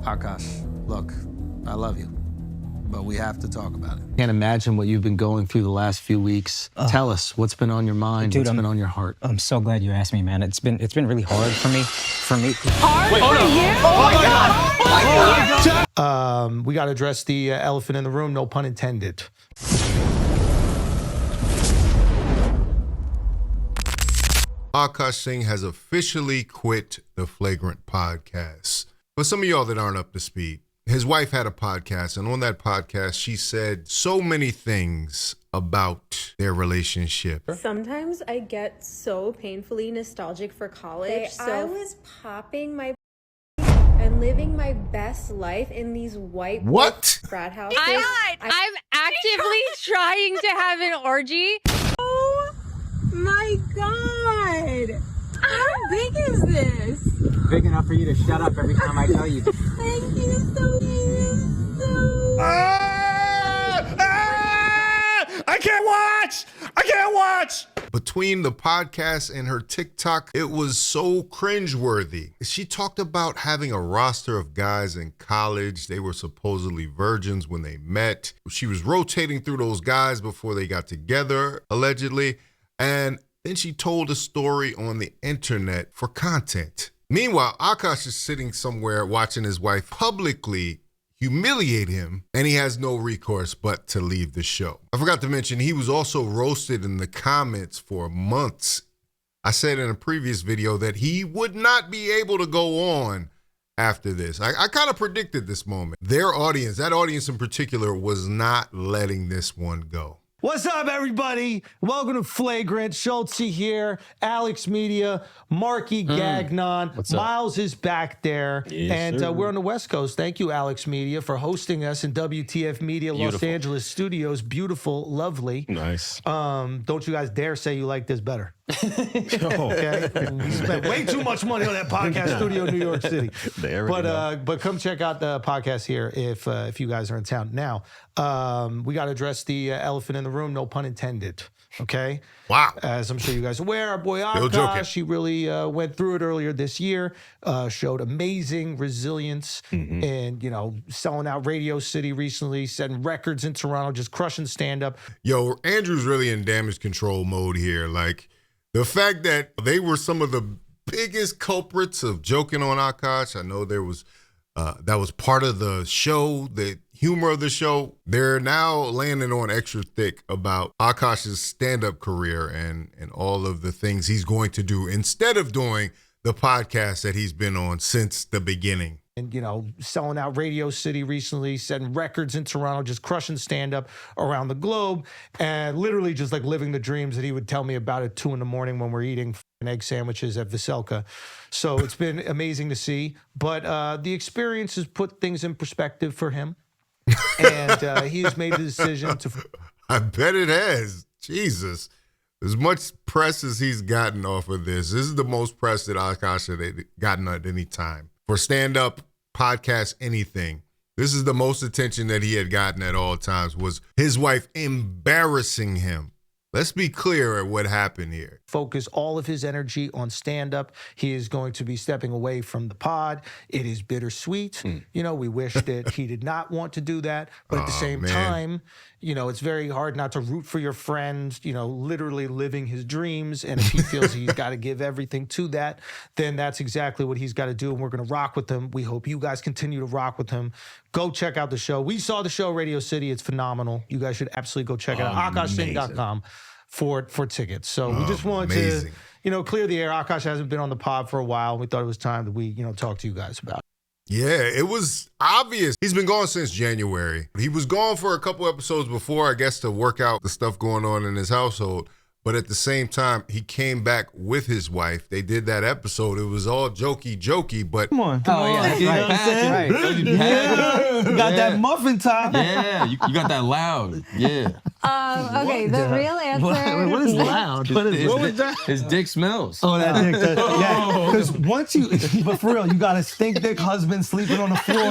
Akaash, look, I love you, but we have to talk about it. Can't imagine what you've been going through the last few weeks. Tell us, what's been on your mind? Dude, what's been on your heart? I'm so glad you asked me, man. It's been really hard for me. Hard for you? Oh my God! We got to address the elephant in the room, no pun intended. Akaash Singh has officially quit the Flagrant podcast. For some of y'all that aren't up to speed, his wife had a podcast, and on that podcast, she said so many things about their relationship. Sometimes I get so painfully nostalgic for college. I was popping my and living my best life in these white frat houses. I'm actively trying to have an orgy. Oh my God! How big is this? Big enough for you to shut up every time I tell you. Thank you so I can't watch! Between the podcast and her TikTok, it was so cringeworthy. She talked about having a roster of guys in college. They were supposedly virgins when they met. She was rotating through those guys before they got together, allegedly. And then she told a story on the internet for content. Meanwhile, Akaash is sitting somewhere watching his wife publicly humiliate him, and he has no recourse but to leave the show. I forgot to mention, he was also roasted in the comments for months. I said in a previous video that he would not be able to go on after this. I kind of predicted this moment. Their audience, that audience in particular, was not letting this one go. What's up, everybody? Welcome to Flagrant. Schultze here, Alex Media, Marky Gagnon. Miles is back there. We're on the West Coast. Thank you, Alex Media, for hosting us in WTF Media Los Angeles studios. Beautiful, lovely. Nice. Don't you guys dare say you like this better. Okay? We spent way too much money on that podcast studio in New York City. But come check out the podcast here if you guys are in town. Now, we got to address the elephant in the room, no pun intended. Okay? Wow. As I'm sure you guys are aware, our boy Akaash, he really went through it earlier this year, showed amazing resilience and, selling out Radio City recently, setting records in Toronto, just crushing stand-up. Yo, Andrew's really in damage control mode here. Like, the fact that they were some of the biggest culprits of joking on Akaash, I know there was that was part of the show, the humor of the show. They're now landing on extra thick about Akaash's stand-up career and all of the things he's going to do instead of doing the podcast that he's been on since the beginning. And, selling out Radio City recently, setting records in Toronto, just crushing stand-up around the globe, and literally just like living the dreams that he would tell me about at 2 a.m. when we're eating egg sandwiches at Veselka. So it's been amazing to see. But the experience has put things in perspective for him. And he has made the decision to... I bet it has. Jesus. As much press as he's gotten off of this is the most press that Akaash had gotten at any time. For stand-up, podcast, anything. This is the most attention that he had gotten at all times, was his wife embarrassing him. Let's be clear at what happened here. Focus all of his energy on stand-up. He is going to be stepping away from the pod. It is bittersweet. We wish that he did not want to do that. But at the same time, it's very hard not to root for your friend, literally living his dreams. And if he feels he's got to give everything to that, then that's exactly what he's got to do. And we're going to rock with him. We hope you guys continue to rock with him. Go check out the show. We saw the show, Radio City. It's phenomenal. You guys should absolutely go check it out. AkaashSingh.com for tickets. So we just wanted to, clear the air. Akaash hasn't been on the pod for a while. We thought it was time that we, talk to you guys about it. Yeah, it was obvious. He's been gone since January. He was gone for a couple episodes before, I guess, to work out the stuff going on in his household. But at the same time, he came back with his wife. They did that episode. It was all jokey, but... Come on. Yeah, You know what I'm saying? You got that muffin top. Yeah, you got that loud. Yeah. Okay, the real answer. What is loud? What was that? His dick smells. Oh, that dick. Yeah, because but for real, you got a stink dick husband sleeping on the floor.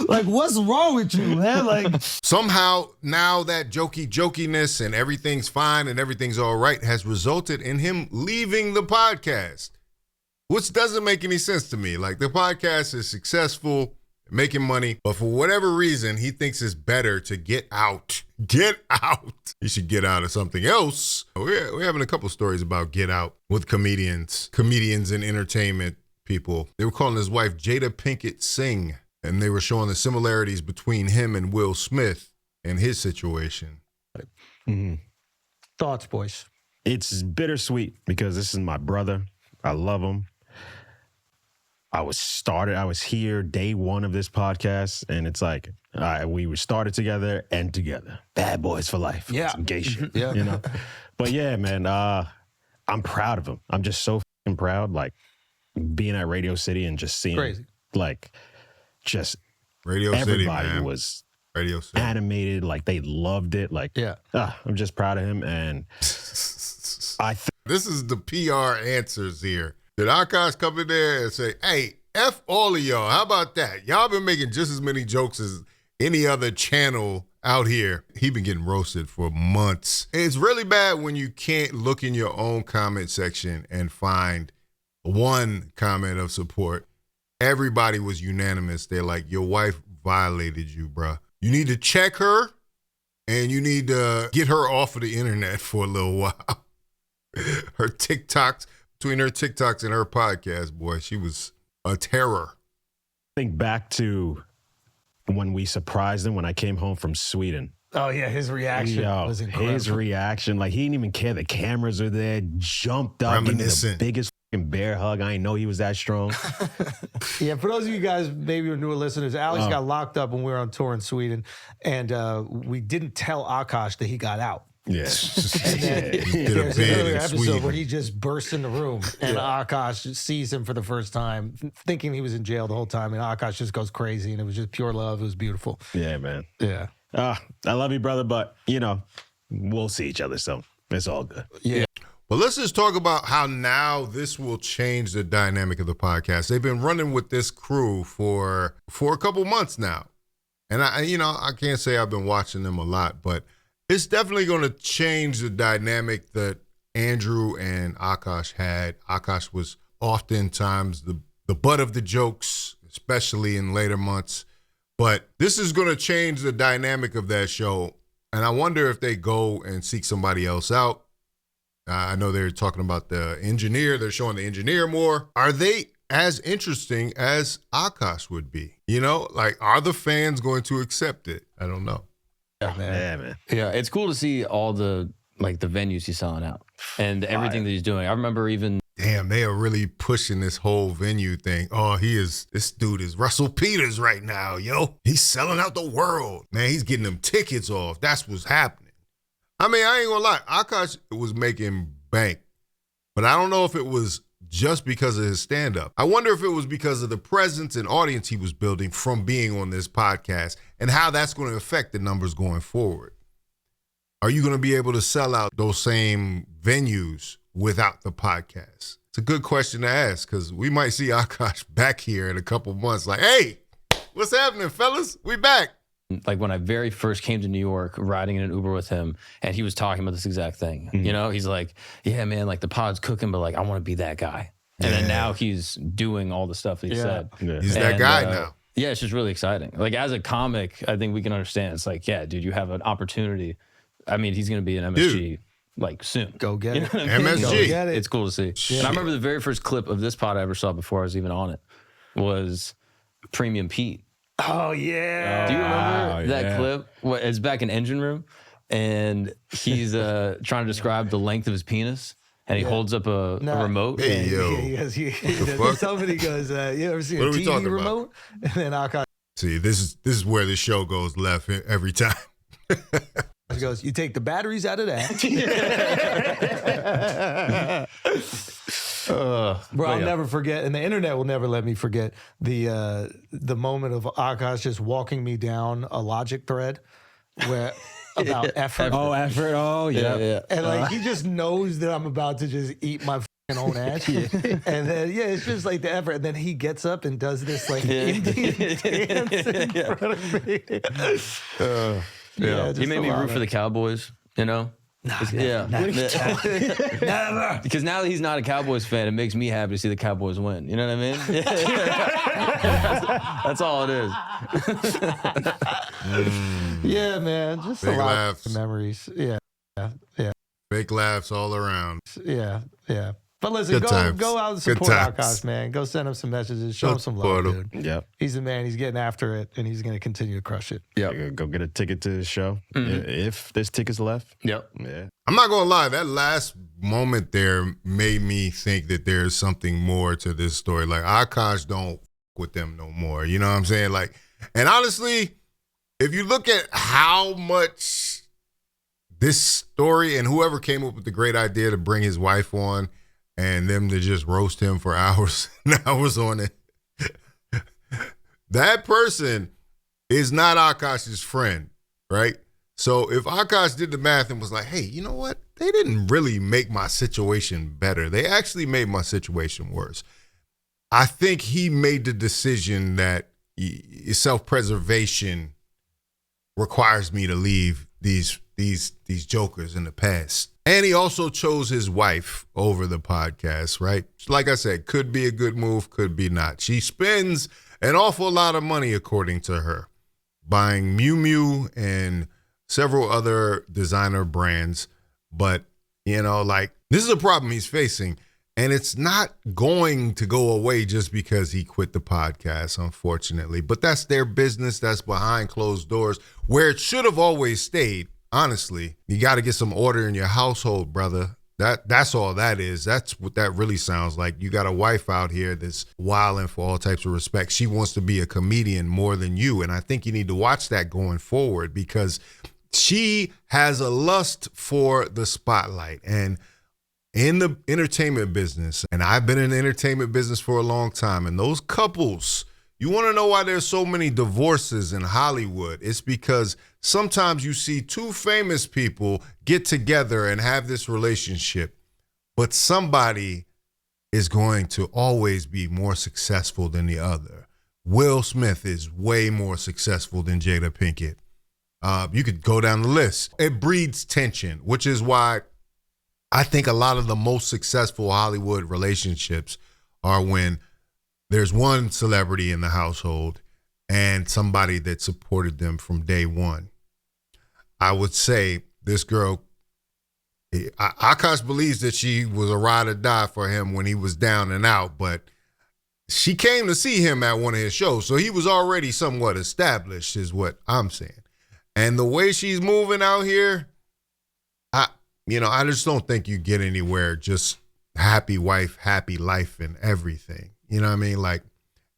like, what's wrong with you, man? Like, somehow now that jokiness and everything's fine and everything's all right has resulted in him leaving the podcast. which doesn't make any sense to me. Like, the podcast is successful, making money, but for whatever reason, he thinks it's better to get out. Get out. He should get out of something else. We're having a couple stories about get out with comedians in entertainment people. They were calling his wife Jada Pinkett Singh, and they were showing the similarities between him and Will Smith and his situation. Thoughts, boys? It's bittersweet because this is my brother. I love him. I was here day one of this podcast, and it's like, all right, we were started together and together. Bad boys for life. Yeah. Some gay shit, Yeah. you know? But yeah, man, I'm proud of him. I'm just so fucking proud, like, being at Radio City and just seeing, Crazy. like, just Radio City, everybody man. was Radio City. animated, like, they loved it. Like, Yeah. I'm just proud of him, and This is the PR answers here. Did Akaash come in there and say, hey, F all of y'all, how about that? Y'all been making just as many jokes as any other channel out here. He been getting roasted for months. It's really bad when you can't look in your own comment section and find one comment of support. Everybody was unanimous. They're like, your wife violated you, bruh. You need to check her, and you need to get her off of the internet for a little while. Her TikToks, between her TikToks and her podcast, boy, she was a terror. think back to when we surprised him when I came home from Sweden. Oh, yeah, his reaction was incredible. His reaction, like, he didn't even care. The cameras are there, jumped up, gave me the Reminiscent. biggest fucking bear hug. I didn't know he was that strong. Yeah, for those of you guys, maybe newer listeners, Alex got locked up when we were on tour in Sweden, and we didn't tell Akaash that he got out. Yeah. And then He did a there's bid another in episode Sweden. where he just bursts in the room, and Akaash sees him for the first time, thinking he was in jail the whole time, and Akaash just goes crazy, and it was just pure love. It was beautiful. Yeah, man. Yeah. I love you, brother, but, you know, we'll see each other, so it's all good. Yeah. Well, let's just talk about how now this will change the dynamic of the podcast. They've been running with this crew for a couple months now. And I can't say I've been watching them a lot, but it's definitely going to change the dynamic that Andrew and Akaash had. Akaash was oftentimes the butt of the jokes, especially in later months. But this is going to change the dynamic of that show. And I wonder if they go and seek somebody else out. I know they're talking about the engineer. They're showing the engineer more. Are they as interesting as Akaash would be? You know, like, are the fans going to accept it? I don't know. Yeah, man. Yeah, it's cool to see all the venues he's selling out and everything that he's doing. I remember even Damn, they are really pushing this whole venue thing. Oh, this dude is Russell Peters right now, yo. He's selling out the world. Man, he's getting them tickets off. That's what's happening. I mean, I ain't gonna lie. Akaash was making bank, but I don't know if it was just because of his stand-up. I wonder if it was because of the presence and audience he was building from being on this podcast and how that's going to affect the numbers going forward. Are you going to be able to sell out those same venues without the podcast? It's a good question to ask because we might see Akaash back here in a couple months like, hey, what's happening, fellas? We back. like when I very first came to New York, riding in an Uber with him, and he was talking about this exact thing. You know, he's like, yeah, man, like the pod's cooking, but like I want to be that guy. And then now he's doing all the stuff that he said. Yeah. He's that guy now. Yeah, it's just really exciting. Like as a comic, I think we can understand. It's like, yeah, dude, you have an opportunity. I mean, he's going to be an MSG like soon. Go get it. What I mean? MSG. Go get it. It's cool to see. And I remember the very first clip of this pod I ever saw before I was even on it was Premium Pete. Oh, yeah. Do you remember that yeah. clip? It's back in Engine Room, and he's trying to describe the length of his penis, and he holds up a remote. Hey, yo. He fuck? does somebody goes, you ever seen What a are we TV talking about? remote? And then Akaash See, this is where the show goes left every time. goes, you take the batteries out of that. Bro, I'll never forget, and the internet will never let me forget the moment of Akaash just walking me down a logic thread where about effort. Oh, effort. Oh, yeah. And like he just knows that I'm about to just eat my fucking own ass. And then it's just like the effort. And then he gets up and does this like Indian dance in front of me. He just made a me lot root of- for the Cowboys, you know? Never. Because now that he's not a Cowboys fan, it makes me happy to see the Cowboys win. You know what I mean? That's all it is. Yeah, man. Just Big a lot laughs. of memories. Yeah. Fake laughs all around. Yeah. But listen, Good times. go out and Good support times. Akaash, man. Go send him some messages. Show him Go some support love, him. dude. Yep. He's the man. He's getting after it, and he's going to continue to crush it. Go get a ticket to the show if there's tickets left. Yep. Yeah. I'm not gonna lie, that last moment there made me think that there's something more to this story. Like Akaash don't f- with them no more. You know what I'm saying? Like, and honestly, if you look at how much this story and whoever came up with the great idea to bring his wife on and them to just roast him for hours and hours on it, that person is not Akaash's friend, right? So if Akaash did the math and was like, hey, you know what? They didn't really make my situation better. They actually made my situation worse. I think he made the decision that self-preservation requires me to leave these jokers in the past. And he also chose his wife over the podcast, right? Like I said, could be a good move, could be not. She spends an awful lot of money, according to her, buying Miu Miu and several other designer brands. But, you know, like, this is a problem he's facing. And it's not going to go away just because he quit the podcast, unfortunately. But that's their business. That's behind closed doors, where it should have always stayed. Honestly, you got to get some order in your household, brother. That's all that is. That's what that really sounds like. You got a wife out here that's wilding for all types of respect. She wants to be a comedian more than you. And I think you need to watch that going forward, because she has a lust for the spotlight. And in the entertainment business, and I've been in the entertainment business for a long time, and those couples, you want to know why there's so many divorces in Hollywood? It's because sometimes you see two famous people get together and have this relationship, but somebody is going to always be more successful than the other. Will Smith is way more successful than Jada Pinkett. You could go down the list. It breeds tension, which is why I think a lot of the most successful Hollywood relationships are when there's one celebrity in the household and somebody that supported them from day one. I would say this girl, Akaash believes that she was a ride or die for him when he was down and out, but she came to see him at one of his shows, so he was already somewhat established, is what I'm saying. And the way she's moving out here, I just don't think you get anywhere just happy wife, happy life and everything. You know what I mean? Like,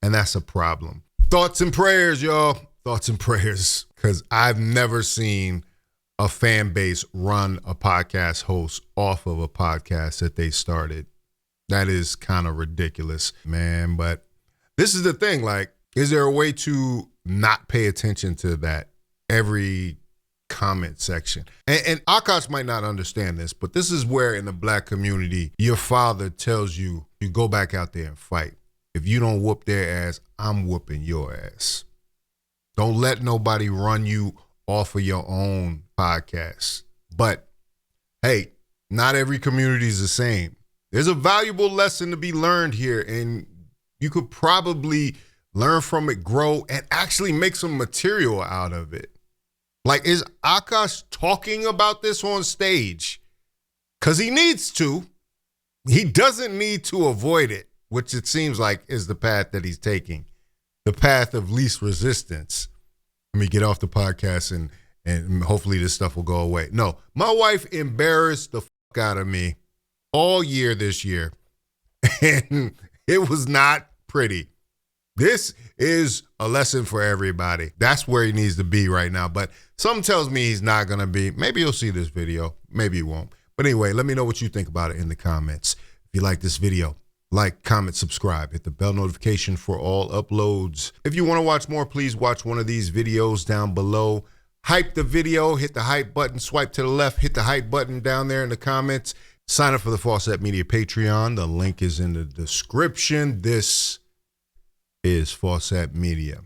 and that's a problem. Thoughts and prayers, y'all. Thoughts and prayers. Because I've never seen a fan base run a podcast host off of a podcast that they started. That is kind of ridiculous, man. But this is the thing. Like, is there a way to not pay attention to that every comment section? And Akaash might not understand this, but this is where in the black community, your father tells you, you go back out there and fight. If you don't whoop their ass, I'm whooping your ass. Don't let nobody run you off of your own podcast. But hey, not every community is the same. There's a valuable lesson to be learned here, and you could probably learn from it, grow, and actually make some material out of it. Like, is Akaash talking about this on stage? Because he needs to. He doesn't need to avoid it, which it seems like is the path that he's taking, the path of least resistance. Let me get off the podcast and hopefully this stuff will go away. No, my wife embarrassed the fuck out of me all year this year, and it was not pretty. This is a lesson for everybody. That's where he needs to be right now. But something tells me he's not going to be. Maybe he'll see this video. Maybe he won't. But anyway, let me know what you think about it in the comments. If you like this video, like, comment, subscribe, hit the bell notification for all uploads. If you want to watch more, please watch one of these videos down below. Hype the video, hit the hype button, swipe to the left, hit the hype button down there in the comments. Sign up for the Faucette Media Patreon. The link is in the description. This is Faucette Media.